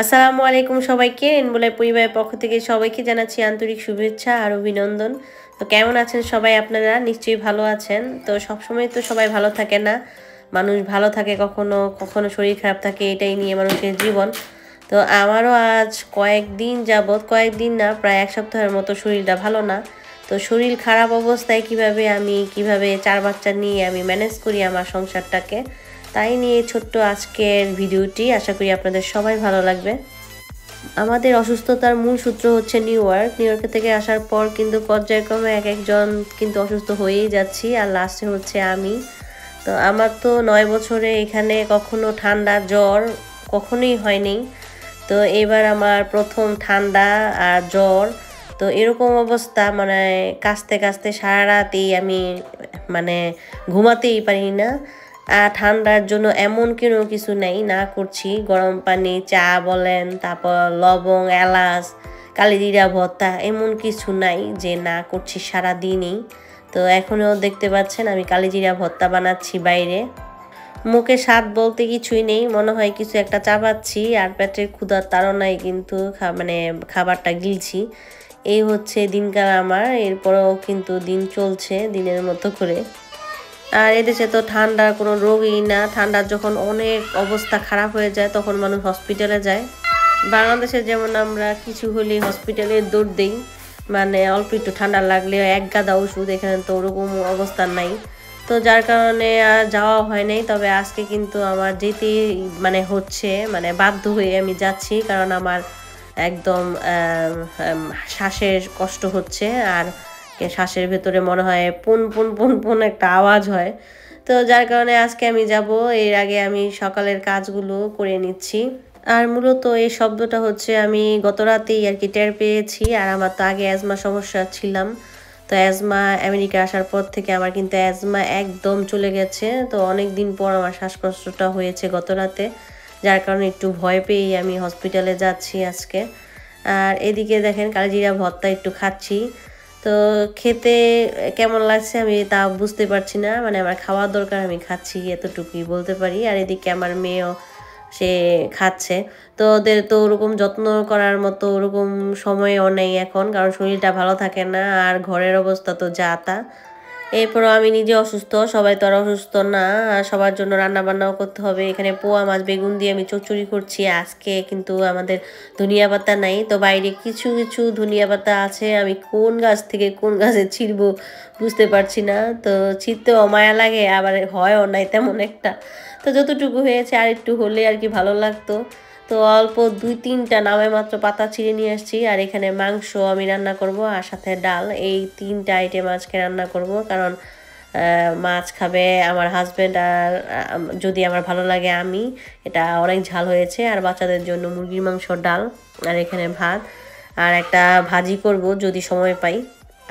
আসসালামু আলাইকুম সবাইকে। এনবুলাই পরিবারের পক্ষ থেকে সবাইকে জানাচ্ছি আন্তরিক শুভেচ্ছা আর অভিনন্দন। তো কেমন আছেন সবাই? আপনারা নিশ্চয়ই ভালো আছেন। তো সবসময় তো সবাই ভালো থাকে না, মানুষ ভালো থাকে কখনো কখনো শরীর খারাপ থাকে, এটাই নিয়ে মানুষের জীবন। তো আমারও আজ কয়েকদিন যাবৎ, কয়েকদিন না প্রায় এক সপ্তাহের মতো শরীরটা ভালো না। তো শরীর খারাপ অবস্থায় কিভাবে 4 বাচ্চা নিয়ে আমি ম্যানেজ করি আমার সংসারটাকে, তাই নিয়ে ছোট্ট আজকের ভিডিওটি। আশা করি আপনাদের সবাই ভালো লাগবে। আমাদের অসুস্থতার মূল সূত্র হচ্ছে নিউ ইয়র্ক থেকে আসার পর কিন্তু পর্যায়ক্রমে এক একজন কিন্তু অসুস্থ হয়েই যাচ্ছি, আর লাস্টে হচ্ছে আমি। তো আমার তো 9 বছরে এখানে কখনো ঠান্ডা জ্বর কখনোই হয়নি। তো এবার আমার প্রথম ঠান্ডা আর জ্বর। তো এরকম অবস্থা, মানে কাশতে কাশতে সারা রাতই আমি মানে ঘুমাতেই পারি না। আর ঠান্ডার জন্য এমন কোনো কিছু নেই না করছি, গরম পানি চা বলেন, তারপর লবং এলাচ কালিজিরা ভর্তা, এমন কিছু নাই যে না করছি সারাদিনই। তো এখনও দেখতে পাচ্ছেন আমি কালিজিরা ভর্তা বানাচ্ছি বাইরে। মুখে স্বাদ বলতে কিছুই নেই, মনে হয় কিছু একটা চাবাচ্ছি আর পেটের ক্ষুধার তাড়নায় কিন্তু মানে খাবারটা গিলছি। এই হচ্ছে দিনকাল আমার। এরপরেও কিন্তু দিন চলছে দিনের মতো করে। আর এদেশে তো ঠান্ডার কোনো রোগই না, ঠান্ডার যখন অনেক অবস্থা খারাপ হয়ে যায় তখন মানুষ হসপিটালে যায়। বাংলাদেশে যেমন আমরা কিছু হলেই হসপিটালে দৌড় দিই, মানে অল্প একটু ঠান্ডা লাগলে এক গাদা ওষুধ, এখানে তো ওরকম অবস্থা নাই। তো যার কারণে আর যাওয়া হয় নাই। তবে আজকে কিন্তু আমার যেতেই মানে হচ্ছে, মানে বাধ্য হয়ে আমি যাচ্ছি, কারণ আমার একদম শ্বাসের কষ্ট হচ্ছে। আর শ্বাসের ভেতরে মনে হয় পুন পুন পুন পুন একটা আওয়াজ হয়। তো যার কারণে আজকে আমি যাব। এর আগে আমি সকালের কাজগুলো করে নিচ্ছি। আর মূলত এই শব্দটা হচ্ছে আমি গত রাতেই আর কি টের পেয়েছি। আর আমার তো আগে অ্যাজমা সমস্যা ছিলাম। তো অ্যাজমা আমেরিকা আসার পর থেকে আমার কিন্তু অ্যাজমা একদম চলে গেছে। তো অনেক দিন পর আমার শ্বাসকষ্টটা হয়েছে গত রাতে, যার কারণে একটু ভয় পেয়েই আমি হসপিটালে যাচ্ছি আজকে। আর এদিকে দেখেন কালিজিরা ভর্তা একটু খাচ্ছি। তো খেতে কেমন লাগছে আমি তা বুঝতে পারছি না, মানে আমার খাওয়ার দরকার, আমি খাচ্ছি এতটুকুই বলতে পারি। আর এদিকে আমার মেয়েও সে খাচ্ছে। তো ওদের তো ওরকম যত্ন করার মতো ওরকম সময়ও নেই এখন, কারণ শরীরটা ভালো থাকে না আর ঘরের অবস্থা তো যা তা। এরপরও আমি নিজে অসুস্থ, সবাই তো আর অসুস্থ না। আর সবার জন্য রান্না বান্নাও করতে হবে। এখানে পোয়া মাছ বেগুন দিয়ে আমি চচ্চড়ি করছি। আজকে কিন্তু আমাদের ধনিয়া পাতা নাই, তো বাইরে কিছু কিছু ধনিয়া পাতা আছে, আমি কোন গাছ থেকে কোন গাছে ছিঁড়বো বুঝতে পারছি না। তো ছিঁড়তেও মায়া লাগে, আবার হয়ও নাই তেমন একটা। তো যতটুকু হয়েছে আর একটু হলে আর কি ভালো লাগতো। তো অল্প 2-3টা নামে মাত্র পাতা ছিঁড়ে নিয়ে আসছি। আর এখানে মাংস আমি রান্না করব আর সাথে ডাল, এই 3টা আইটেম আজকে রান্না করব। কারণ মাছ খাবে আমার হাজব্যান্ড, আর যদি আমার ভালো লাগে আমি। এটা অনেক ঝাল হয়েছে। আর বাচ্চাদের জন্য মুরগির মাংস, ডাল, আর এখানে ভাত, আর একটা ভাজি করব যদি সময় পাই।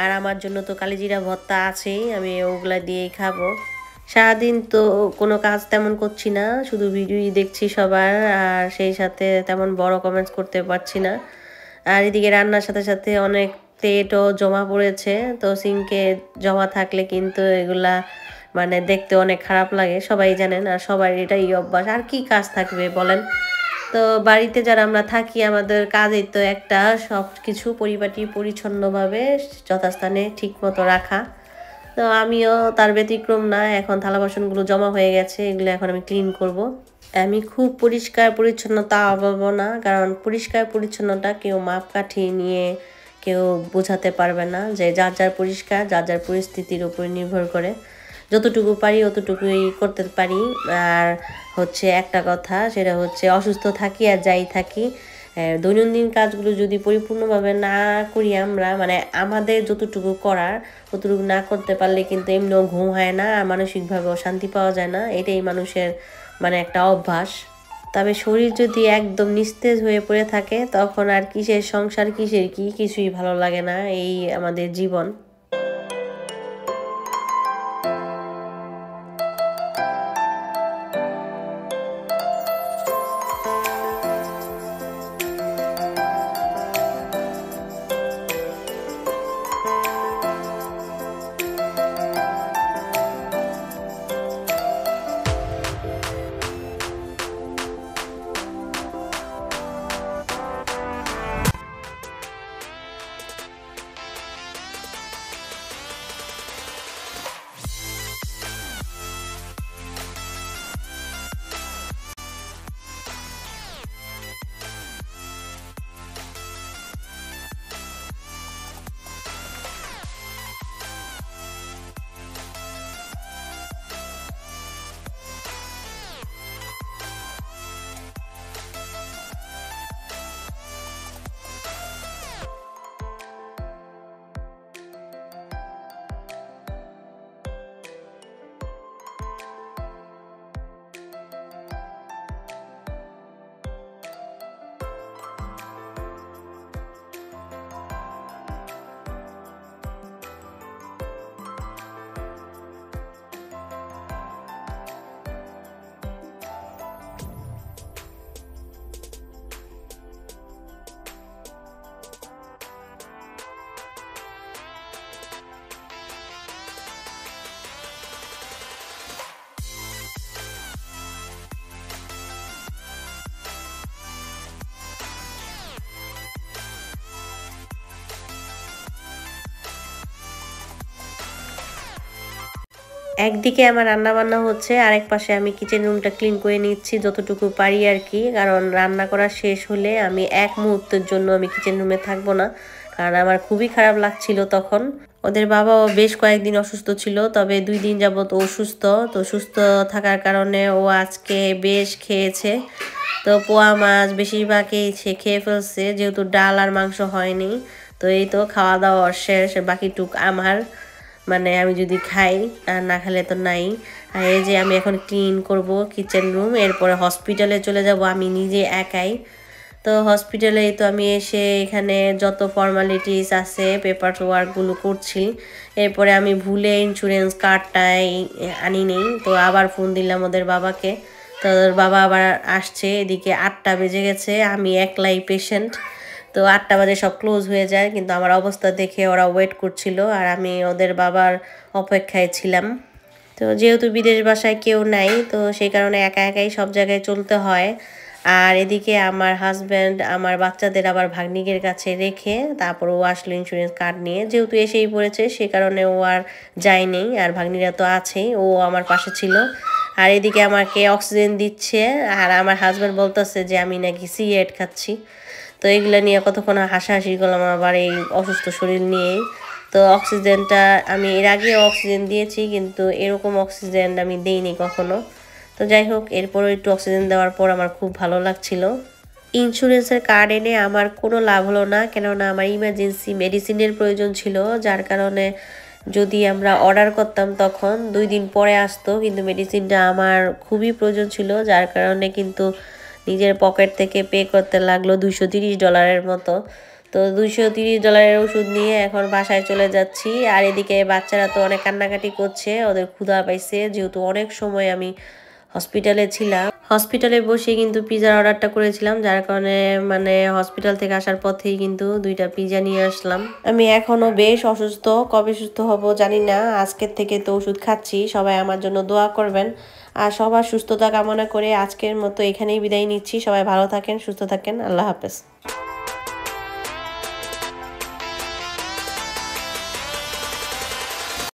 আর আমার জন্য তো কালিজিরা ভর্তা আছেই, আমি ওগুলা দিয়েই খাবো। সারাদিন তো কোনো কাজ তেমন করছি না, শুধু ভিডিওই দেখছি সবার, আর সেই সাথে তেমন বড় কমেন্টস করতে পারছি না। আর এদিকে রান্নার সাথে সাথে অনেক প্লেটও জমা পড়েছে। তো সিঙ্কে জমা থাকলে কিন্তু এগুলা মানে দেখতে অনেক খারাপ লাগে, সবাই জানেন। আর সবার এটাই অভ্যাস, আর কি কাজ থাকবে বলেন। তো বাড়িতে যারা আমরা থাকি আমাদের কাজই তো একটা সব কিছু পরিপাটি পরিচ্ছন্নভাবে যথাস্থানে ঠিক মতো রাখা। তো আমিও তার ব্যতিক্রম না। এখন থালা বাসনগুলো জমা হয়ে গেছে, এগুলো এখন আমি ক্লিন করব। আমি খুব পরিষ্কার পরিচ্ছন্নতা বলবো না, কারণ পরিষ্কার পরিচ্ছন্নতা কেউ মাপকাঠি নিয়ে কেউ বোঝাতে পারবে না। যে যার যার পরিষ্কার যার যার পরিস্থিতির উপর নির্ভর করে। যতটুকু পারি অতটুকুই করতে পারি। আর হচ্ছে একটা কথা, সেটা হচ্ছে অসুস্থ থাকি আর যাই থাকি, দৈনন্দিন কাজগুলো যদি পরিপূর্ণভাবে না করি আমরা, মানে আমাদের যতটুকু করার ততটুকু না করতে পারলে কিন্তু এমনিও ঘুম হয় না আর মানসিকভাবেও শান্তি পাওয়া যায় না। এটাই মানুষের মানে একটা অভ্যাস। তবে শরীর যদি একদম নিস্তেজ হয়ে পড়ে থাকে তখন আর কিসের সংসার কিসের কি কিছুই ভালো লাগে না, এই আমাদের জীবন। একদিকে আমার রান্না বান্না হচ্ছে, আরেক পাশে আমি কিচেন রুমটা ক্লিন করে নিচ্ছি যতটুকু পারি আর কি। কারণ রান্না করা শেষ হলে আমি এক মুহূর্তের জন্য আমি কিচেন রুমে থাকবো না, কারণ আমার খুবই খারাপ লাগছিল তখন। ওদের বাবাও বেশ কয়েকদিন অসুস্থ ছিল, তবে 2 দিন যাবত ও সুস্থ। তো সুস্থ থাকার কারণে ও আজকে বেশ খেয়েছে। তো পোয়া মাছ বেশিরভাগই সে খেয়ে ফেলছে, যেহেতু ডাল আর মাংস হয়নি। তো এই তো খাওয়া দাওয়া শেষ, বাকিটুক আমার, মানে আমি যদি খাই আর না খেলে তো নাই। আর এই যে আমি এখন ক্লিন করব কিচেন রুম, এরপরে হসপিটালে চলে যাব আমি নিজে একাই। তো হসপিটালে তো আমি এসে এখানে যত ফর্মালিটিস আছে পেপার ওয়ার্কগুলো করছি। এরপরে আমি ভুলে ইন্স্যুরেন্স কার্ডটাই আনি নেই, তো আবার ফোন দিলাম ওদের বাবাকে। তো ওদের বাবা আবার আসছে, এদিকে 8টা বেজে গেছে, আমি একলাই পেশেন্ট। তো 8টা বাজে সব ক্লোজ হয়ে যায়, কিন্তু আমার অবস্থা দেখে ওরা ওয়েট করছিল আর আমি ওদের বাবার অপেক্ষায় ছিলাম। তো যেহেতু বিদেশ বাসায় কেউ নাই, তো সেই কারণে একা একাই সব জায়গায় চলতে হয়। আর এদিকে আমার হাজব্যান্ড আমার বাচ্চাদের আবার ভাগ্নিকের কাছে রেখে তারপর ও আসলো ইন্স্যুরেন্স কার্ড নিয়ে, যেহেতু এসেই পড়েছে সে কারণে ও আর যায়নি। আর ভাগ্নিরা তো আছেই, ও আমার পাশে ছিল। আর এদিকে আমাকে অক্সিজেন দিচ্ছে, আর আমার হাজব্যান্ড বলতেছে যে আমি নাকি সিগারেট খাচ্ছি। তো এগুলো নিয়ে কতক্ষণ হাসাহাসি করলাম আবার এই অসুস্থ শরীর নিয়েই। তো অক্সিজেনটা আমি এর আগে অক্সিজেন দিয়েছি, কিন্তু এরকম অক্সিজেন আমি দিইনি কখনো। তো যাই হোক, এরপরও একটু অক্সিজেন দেওয়ার পর আমার খুব ভালো লাগছিল। ইন্স্যুরেন্সের কার্ড এনে আমার কোনো লাভ হলো না, কেননা আমার ইমার্জেন্সি মেডিসিনের প্রয়োজন ছিল, যার কারণে যদি আমরা অর্ডার করতাম তখন 2 দিন পরে আসতো, কিন্তু মেডিসিনটা আমার খুবই প্রয়োজন ছিল, যার কারণে কিন্তু নিজের পকেট থেকে পে করতে লাগলো $230 মতো। তো $230 ওষুধ নিয়ে এখন বাসায় চলে যাচ্ছি। আর এদিকে বাচ্চারা তো অনেক কান্নাকাটি করছে, ওদের ক্ষুধা পাইছে, যেহেতু অনেক সময় আমি হসপিটালে ছিলাম। হসপিটালে বসে কিন্তু পিজার অর্ডারটা করেছিলাম, যার কারণে মানে হসপিটাল থেকে আসার পথেই কিন্তু 2টা পিজা নিয়ে আসলাম। আমি এখনো বেশ অসুস্থ, কবে সুস্থ হব জানি না। আজকের থেকে তো ওষুধ খাচ্ছি, সবাই আমার জন্য দোয়া করবেন। আর সবার সুস্থতা কামনা করে আজকের মতো এখানেই বিদায় নিচ্ছি। সবাই ভালো থাকেন, সুস্থ থাকেন, আল্লাহ হাফেজ।